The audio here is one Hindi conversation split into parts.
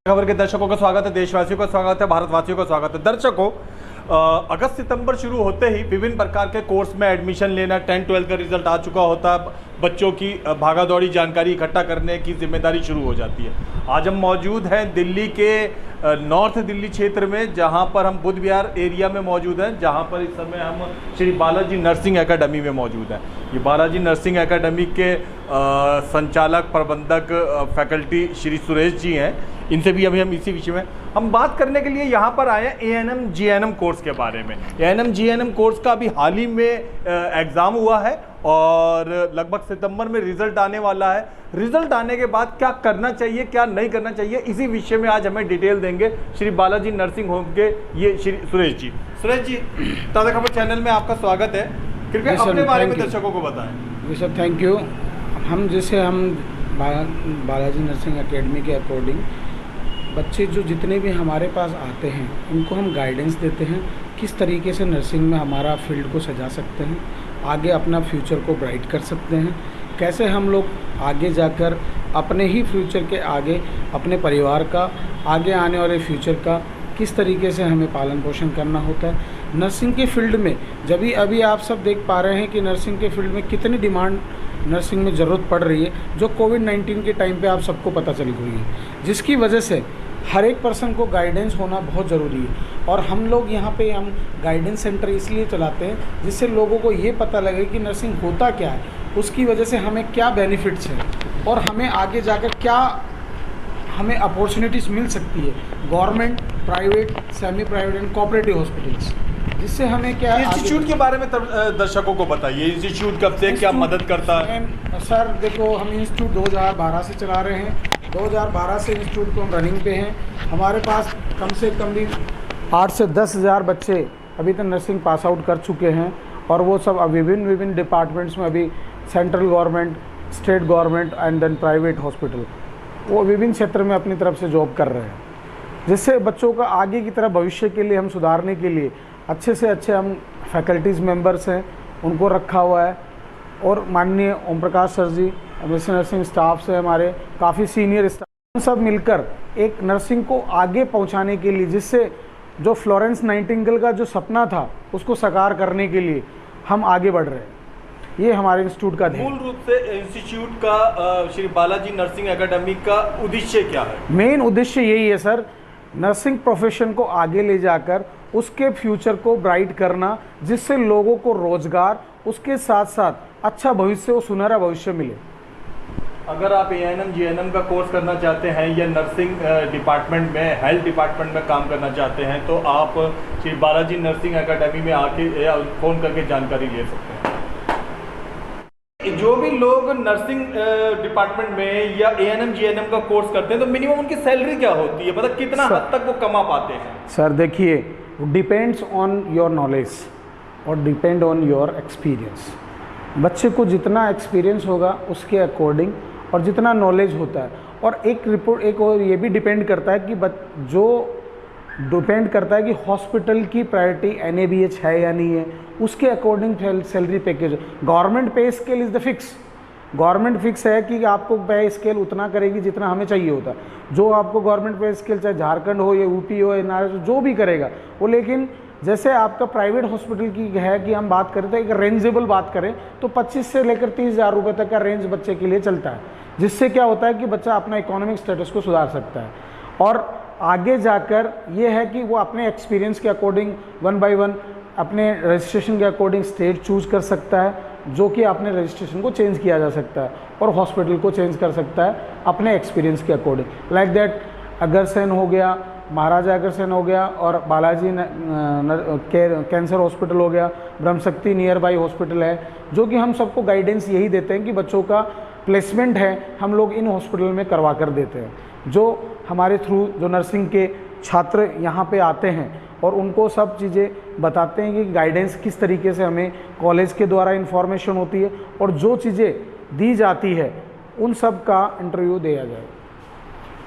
खबर के दर्शकों का स्वागत है, देशवासियों का स्वागत है, भारतवासियों का स्वागत है। दर्शकों, अगस्त सितंबर शुरू होते ही विभिन्न प्रकार के कोर्स में एडमिशन लेना, 10-12 का रिजल्ट आ चुका होता है, बच्चों की भागादौड़ी जानकारी इकट्ठा करने की जिम्मेदारी शुरू हो जाती है। आज हम मौजूद हैं दिल्ली के नॉर्थ दिल्ली क्षेत्र में, जहां पर हम बुद्ध विहार एरिया में मौजूद हैं, जहां पर इस समय हम श्री बालाजी नर्सिंग एकेडमी में मौजूद हैं। ये बालाजी नर्सिंग एकेडमी के संचालक प्रबंधक फैकल्टी श्री सुरेश जी हैं। इनसे भी अभी हम इसी विषय में हम बात करने के लिए यहाँ पर आए हैं ANM GNM कोर्स के बारे में। ANM GNM कोर्स का अभी हाल ही में एग्ज़ाम हुआ है और लगभग सितंबर में रिजल्ट आने वाला है। रिजल्ट आने के बाद क्या करना चाहिए, क्या नहीं करना चाहिए, इसी विषय में आज हमें डिटेल देंगे श्री बालाजी नर्सिंग होम के ये श्री सुरेश जी। सुरेश जी, ताज़ा खबर चैनल में आपका स्वागत है। कृपया अपने बारे में दर्शकों को बताएं। जी सर, थैंक यू। हम बालाजी नर्सिंग एकेडमी के अकॉर्डिंग बच्चे जो जितने भी हमारे पास आते हैं उनको हम गाइडेंस देते हैं किस तरीके से नर्सिंग में हमारा फील्ड को सजा सकते हैं, आगे अपना फ्यूचर को ब्राइट कर सकते हैं, कैसे हम लोग आगे जाकर अपने ही फ्यूचर के आगे अपने परिवार का, आगे आने वाले फ्यूचर का किस तरीके से हमें पालन पोषण करना होता है। नर्सिंग के फील्ड में जब अभी आप सब देख पा रहे हैं कि नर्सिंग के फील्ड में कितनी डिमांड नर्सिंग में ज़रूरत पड़ रही है, जो कोविड-19 के टाइम पे आप सबको पता चल गई है, जिसकी वजह से हर एक पर्सन को गाइडेंस होना बहुत ज़रूरी है। और हम लोग यहाँ पे हम गाइडेंस सेंटर इसलिए चलाते हैं जिससे लोगों को ये पता लगे कि नर्सिंग होता क्या है, उसकी वजह से हमें क्या बेनिफिट्स हैं और हमें आगे जाकर क्या हमें अपॉर्चुनिटीज़ मिल सकती है government, private, semi private and cooperative hospitals, जिससे हमें क्या इंस्टीट्यूट के बारे में दर्शकों को बताइए। इंस्टीट्यूट कब से क्या मदद करता है? सर देखो, हम इंस्टीट्यूट 2012 से चला रहे हैं। 2012 से इंस्टीट्यूट को हम रनिंग पे हैं। हमारे पास कम से कम भी 8 से 10 हज़ार बच्चे अभी तक नर्सिंग पास आउट कर चुके हैं और वो सब विभिन्न डिपार्टमेंट्स में, अभी central government, state government and then private hospital, वो विभिन्न क्षेत्र में अपनी तरफ से जॉब कर रहे हैं, जिससे बच्चों का आगे की तरफ भविष्य के लिए हम सुधारने के लिए अच्छे से अच्छे हम फैकल्टीज़ मेंबर्स हैं उनको रखा हुआ है। और माननीय ओम प्रकाश सर जी, एमएससी नर्सिंग स्टाफ से हमारे काफ़ी सीनियर स्टाफ, सब मिलकर एक नर्सिंग को आगे पहुंचाने के लिए, जिससे जो फ्लोरेंस नाइटिंगेल का जो सपना था उसको साकार करने के लिए हम आगे बढ़ रहे हैं। ये हमारे इंस्टीट्यूट का मूल रूप से इंस्टीट्यूट का श्री बालाजी नर्सिंग एकेडमी का उद्देश्य क्या है? मेन उद्देश्य यही है सर, नर्सिंग प्रोफेशन को आगे ले जाकर उसके फ्यूचर को ब्राइट करना, जिससे लोगों को रोजगार, उसके साथ साथ अच्छा भविष्य और सुनहरा भविष्य मिले। अगर आप ANM GNM का कोर्स करना चाहते हैं या नर्सिंग डिपार्टमेंट में, हेल्थ डिपार्टमेंट में काम करना चाहते हैं, तो आप श्री बालाजी नर्सिंग एकेडमी में आके या फ़ोन करके जानकारी ले सकते हैं। जो भी लोग नर्सिंग डिपार्टमेंट में या ANM GNM का कोर्स करते हैं तो मिनिमम उनकी सैलरी क्या होती है, मतलब कितना हद तक वो कमा पाते हैं? सर देखिए, डिपेंड्स ऑन योर नॉलेज और डिपेंड ऑन योर एक्सपीरियंस। बच्चे को जितना एक्सपीरियंस होगा उसके अकॉर्डिंग और जितना नॉलेज होता है, और एक और ये भी डिपेंड करता है कि कि हॉस्पिटल की प्रायोरिटी NABH है या नहीं है, उसके अकॉर्डिंग सैलरी पैकेज। गवर्नमेंट पे scale is the fix, government fix है कि आपको पे स्केल उतना करेगी जितना हमें चाहिए होता है। जो आपको गवर्नमेंट पे स्केल, चाहे झारखंड हो या UP हो या NRS, जो भी करेगा वो, लेकिन जैसे आपका प्राइवेट हॉस्पिटल की है कि हम बात करें तो एक रेंजेबल बात करें तो 25 से लेकर 30 हज़ार रुपये तक का रेंज बच्चे के लिए चलता है, जिससे क्या होता है कि बच्चा अपना इकोनॉमिक स्टेटस को सुधार सकता है और आगे जाकर ये है कि वो अपने एक्सपीरियंस के अकॉर्डिंग 1 बाय 1 अपने रजिस्ट्रेशन के अकॉर्डिंग स्टेट चूज कर सकता है, जो कि अपने रजिस्ट्रेशन को चेंज किया जा सकता है और हॉस्पिटल को चेंज कर सकता है अपने एक्सपीरियंस के अकॉर्डिंग। लाइक दैट अग्रसेन हो गया, महाराजा अग्रसेन हो गया, और बालाजी कैंसर हॉस्पिटल हो गया, ब्रह्मशक्ति नियर बाई हॉस्पिटल है, जो कि हम सबको गाइडेंस यही देते हैं कि बच्चों का प्लेसमेंट है हम लोग इन हॉस्पिटल में करवा कर देते हैं। जो हमारे थ्रू जो नर्सिंग के छात्र यहाँ पे आते हैं और उनको सब चीज़ें बताते हैं कि गाइडेंस किस तरीके से हमें कॉलेज के द्वारा इन्फॉर्मेशन होती है और जो चीज़ें दी जाती है उन सब का इंटरव्यू दिया जाए।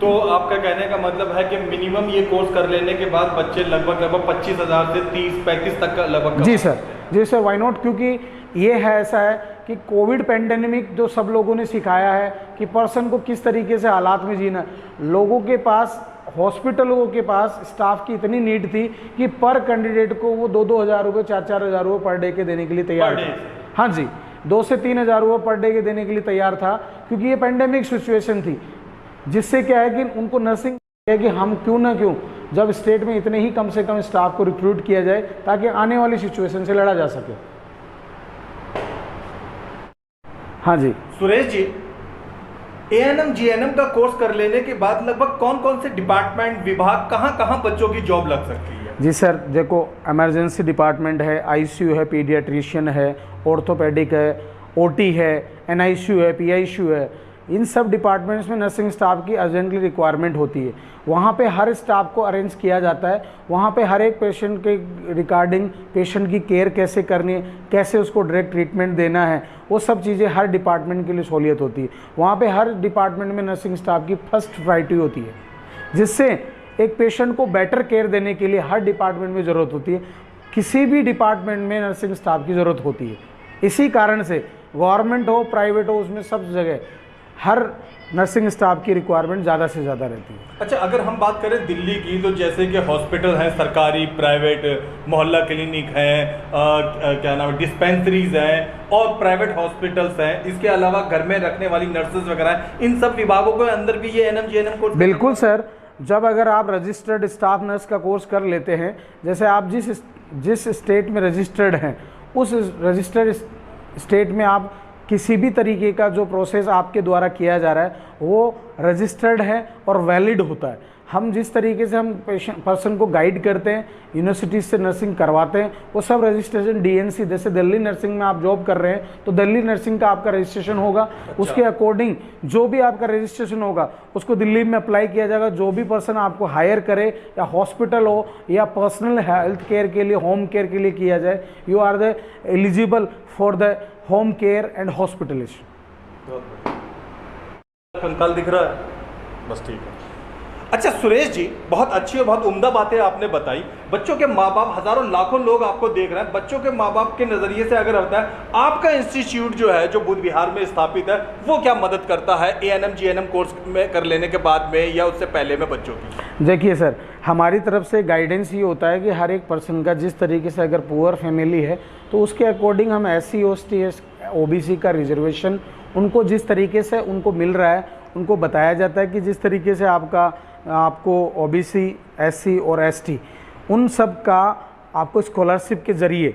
तो आपका कहने का मतलब है कि मिनिमम ये कोर्स कर लेने के बाद बच्चे लगभग 25,000 से 30-35 तक का लगभग? जी सर, वाई नॉट, क्योंकि ये है, ऐसा है कि कोविड पेंडेमिक जो सब लोगों ने सिखाया है कि पर्सन को किस तरीके से हालात में जीना। लोगों के पास हॉस्पिटलों के पास स्टाफ की इतनी नीड थी कि पर कैंडिडेट को वो 2-2 हज़ार रुपये 4-4 हज़ार रुपये पर डे के देने के लिए तैयार था। हाँ जी, 2 से 3 हज़ार रुपये पर डे के देने के लिए तैयार था, क्योंकि ये पेंडेमिक सिचुएशन थी। जिससे क्या है कि उनको नर्सिंग है कि हम क्यों ना क्यों जब स्टेट में इतने ही कम से कम स्टाफ को रिक्रूट किया जाए ताकि आने वाली सिचुएशन से लड़ा जा सके। हाँ जी सुरेश जी, एएनएम जीएनएम का कोर्स कर लेने के बाद लगभग कौन कौन से डिपार्टमेंट, विभाग, कहाँ कहाँ बच्चों की जॉब लग सकती है? जी सर, देखो इमरजेंसी डिपार्टमेंट है, आईसीयू है, पीडियाट्रिशियन है, ऑर्थोपेडिक है, ओटी है, एनआईसीयू है, पीआईसीयू है। इन सब डिपार्टमेंट्स में नर्सिंग स्टाफ की अर्जेंटली रिक्वायरमेंट होती है। वहाँ पे हर स्टाफ को अरेंज किया जाता है। वहाँ पे हर एक पेशेंट के रिगार्डिंग पेशेंट की केयर कैसे करनी है, कैसे उसको डायरेक्ट ट्रीटमेंट देना है, वो सब चीज़ें हर डिपार्टमेंट के लिए सहूलियत होती है। वहाँ पे हर डिपार्टमेंट में नर्सिंग स्टाफ की फर्स्ट प्रायोरिटी होती है, जिससे एक पेशेंट को बेटर केयर देने के लिए हर डिपार्टमेंट में ज़रूरत होती है। किसी भी डिपार्टमेंट में नर्सिंग स्टाफ की ज़रूरत होती है। इसी कारण से गवर्नमेंट हो, प्राइवेट हो, उसमें सब जगह हर नर्सिंग स्टाफ की रिक्वायरमेंट ज़्यादा से ज़्यादा रहती है। अच्छा, अगर हम बात करें दिल्ली की, तो जैसे कि हॉस्पिटल हैं सरकारी, प्राइवेट, मोहल्ला क्लिनिक हैं, क्या नाम है, डिस्पेंसरीज हैं और प्राइवेट हॉस्पिटल्स हैं, इसके अलावा घर में रखने वाली नर्सेज वगैरह हैं, इन सब विभागों के अंदर भी ये एएनएम जीएनएम कोर्स? बिल्कुल सर, जब अगर आप रजिस्टर्ड स्टाफ नर्स का कोर्स कर लेते हैं, जैसे आप जिस स्टेट में रजिस्टर्ड हैं, उस रजिस्टर्ड स्टेट में आप किसी भी तरीके का जो प्रोसेस आपके द्वारा किया जा रहा है वो रजिस्टर्ड है और वैलिड होता है। हम जिस तरीके से हम पर्सन को गाइड करते हैं, यूनिवर्सिटी से नर्सिंग करवाते हैं, वो सब रजिस्ट्रेशन डीएनसी, जैसे दिल्ली नर्सिंग में आप जॉब कर रहे हैं तो दिल्ली नर्सिंग का आपका रजिस्ट्रेशन होगा। अच्छा। उसके अकॉर्डिंग जो भी आपका रजिस्ट्रेशन होगा उसको दिल्ली में अप्लाई किया जाएगा। जो भी पर्सन आपको हायर करे, या हॉस्पिटल हो या पर्सनल हेल्थ केयर के लिए, होम केयर के लिए किया जाए, you are the eligible for the home care and hospitalisation. कंकाल दिख रहा है, बस ठीक है। अच्छा सुरेश जी, बहुत अच्छी और बहुत उम्दा बातें आपने बताई। बच्चों के माँ बाप, हजारों लाखों लोग आपको देख रहे हैं, बच्चों के माँ बाप के नज़रिए से अगर होता है, आपका इंस्टीट्यूट जो है, जो बुध विहार में स्थापित है, वो क्या मदद करता है एएनएम जीएनएम कोर्स में कर लेने के बाद में या उससे पहले में बच्चों की? देखिए सर, हमारी तरफ से गाइडेंस ये होता है कि हर एक पर्सन का जिस तरीके से अगर पुअर फैमिली है तो उसके अकॉर्डिंग हम SC ST OBC का रिजर्वेशन उनको जिस तरीके से उनको मिल रहा है उनको बताया जाता है कि जिस तरीके से आपको OBC, SC और ST उन सब का आपको स्कॉलरशिप के ज़रिए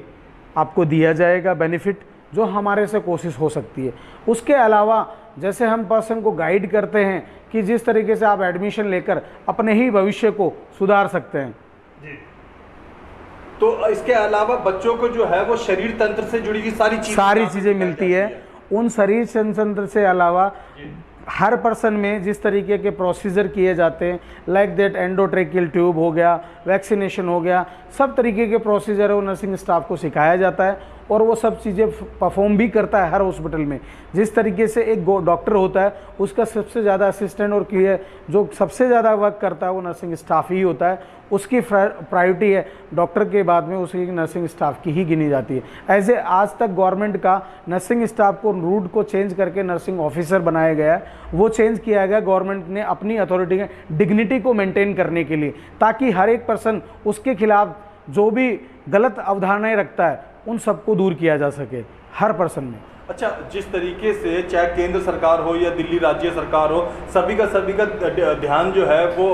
आपको दिया जाएगा बेनिफिट, जो हमारे से कोशिश हो सकती है। उसके अलावा जैसे हम पर्सन को गाइड करते हैं कि जिस तरीके से आप एडमिशन लेकर अपने ही भविष्य को सुधार सकते हैं जी। तो इसके अलावा बच्चों को जो है वो शरीर तंत्र से जुड़ी हुई सारी चीज़ें मिलती है। उन शरीर तंत्र से अलावा हर पर्सन में जिस तरीके के प्रोसीजर किए जाते हैं, लाइक दैट एंडोट्रेकियल ट्यूब हो गया, वैक्सीनेशन हो गया, सब तरीके के प्रोसीजर है वो नर्सिंग स्टाफ को सिखाया जाता है और वो सब चीज़ें परफॉर्म भी करता है हर हॉस्पिटल में। जिस तरीके से एक डॉक्टर होता है उसका सबसे ज़्यादा असिस्टेंट और क्लियर जो सबसे ज़्यादा वर्क करता है वो नर्सिंग स्टाफ ही होता है। उसकी प्रायोरिटी है डॉक्टर के बाद में उसकी नर्सिंग स्टाफ की ही गिनी जाती है। ऐसे आज तक गवर्नमेंट का नर्सिंग स्टाफ को रूट को चेंज करके नर्सिंग ऑफिसर बनाया गया है, वो चेंज किया गया गवर्नमेंट ने अपनी अथॉरिटी के डिग्निटी को मेंटेन करने के लिए, ताकि हर एक पर्सन उसके खिलाफ जो भी गलत अवधारणाएं रखता है उन सबको दूर किया जा सके हर पर्सन में। अच्छा, जिस तरीके से चाहे केंद्र सरकार हो या दिल्ली राज्य सरकार हो, सभी का ध्यान जो है वो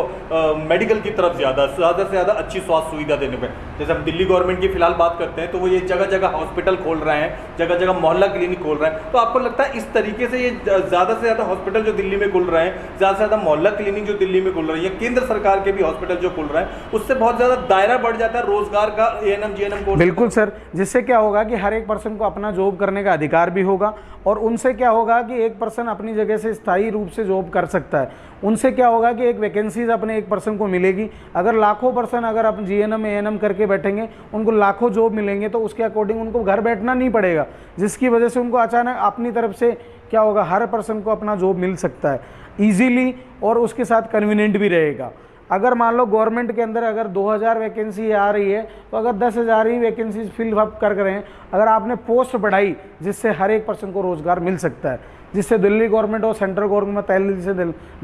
मेडिकल की तरफ ज़्यादा से ज़्यादा अच्छी स्वास्थ्य सुविधा देने पे। जैसे हम दिल्ली गवर्नमेंट की फिलहाल बात करते हैं तो वो ये जगह जगह हॉस्पिटल खोल रहे हैं, जगह जगह मोहल्ला क्लिनिक खोल रहे हैं। तो आपको लगता है इस तरीके से ये ज़्यादा से ज़्यादा हॉस्पिटल जो दिल्ली में खुल रहे हैं, ज़्यादा से ज़्यादा मोहल्ला क्लिनिक जो दिल्ली में खुल रही है, केंद्र सरकार के भी हॉस्पिटल जो खुल रहे हैं, उससे बहुत ज़्यादा दायरा बढ़ जाता है रोजगार का एएनएम जीएनएम कोर्स? बिल्कुल सर, जिससे क्या होगा कि हर एक पर्सन को अपना जॉब करने का अधिकार भी होगा और उनसे क्या होगा कि एक पर्सन अपनी जगह से स्थायी रूप से जॉब कर सकता है। उनसे क्या होगा कि एक वैकेंसीज अपने एक पर्सन को मिलेगी। अगर लाखों पर्सन अगर अपन जीएनएम एएनएम करके बैठेंगे, उनको लाखों जॉब मिलेंगे तो उसके अकॉर्डिंग उनको घर बैठना नहीं पड़ेगा, जिसकी वजह से उनको अचानक अपनी तरफ से क्या होगा, हर पर्सन को अपना जॉब मिल सकता है ईजीली और उसके साथ कन्वीनियंट भी रहेगा। अगर मान लो गवर्नमेंट के अंदर अगर 2000 वैकेंसी आ रही है तो अगर 10,000 ही वैकेंसीज फिल अप कर रहे हैं, अगर आपने पोस्ट बढ़ाई जिससे हर एक पर्सन को रोजगार मिल सकता है, जिससे दिल्ली गवर्नमेंट और सेंट्रल गवर्नमेंट में तहलील से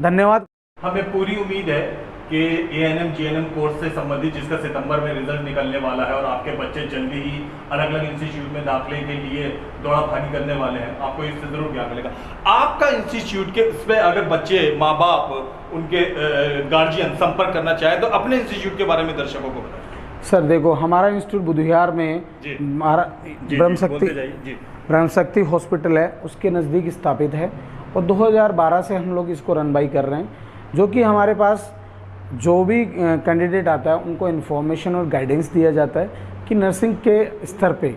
धन्यवाद। हमें पूरी उम्मीद है कि ANM GNM कोर्स से संबंधित जिसका सितंबर में रिजल्ट निकलने वाला है और आपके बच्चे जल्दी ही अलग अलग इंस्टीट्यूट में दाखिले के लिए दौड़ा भागी करने वाले हैं, आपको इससे ज़रूर ज्ञान मिलेगा। आपका इंस्टीट्यूट के इस पर अगर बच्चे, माँ बाप, उनके गार्जियन संपर्क करना चाहे तो अपने इंस्टीट्यूट के बारे में दर्शकों को बताएं। सर देखो, हमारा इंस्टीट्यूट बुधियार में ब्रह्मशक्ति हॉस्पिटल है, उसके नज़दीक स्थापित है और 2012 से हम लोग इसको रन बाई कर रहे हैं, जो कि हमारे पास जो भी कैंडिडेट आता है उनको इन्फॉर्मेशन और गाइडेंस दिया जाता है कि नर्सिंग के स्तर पे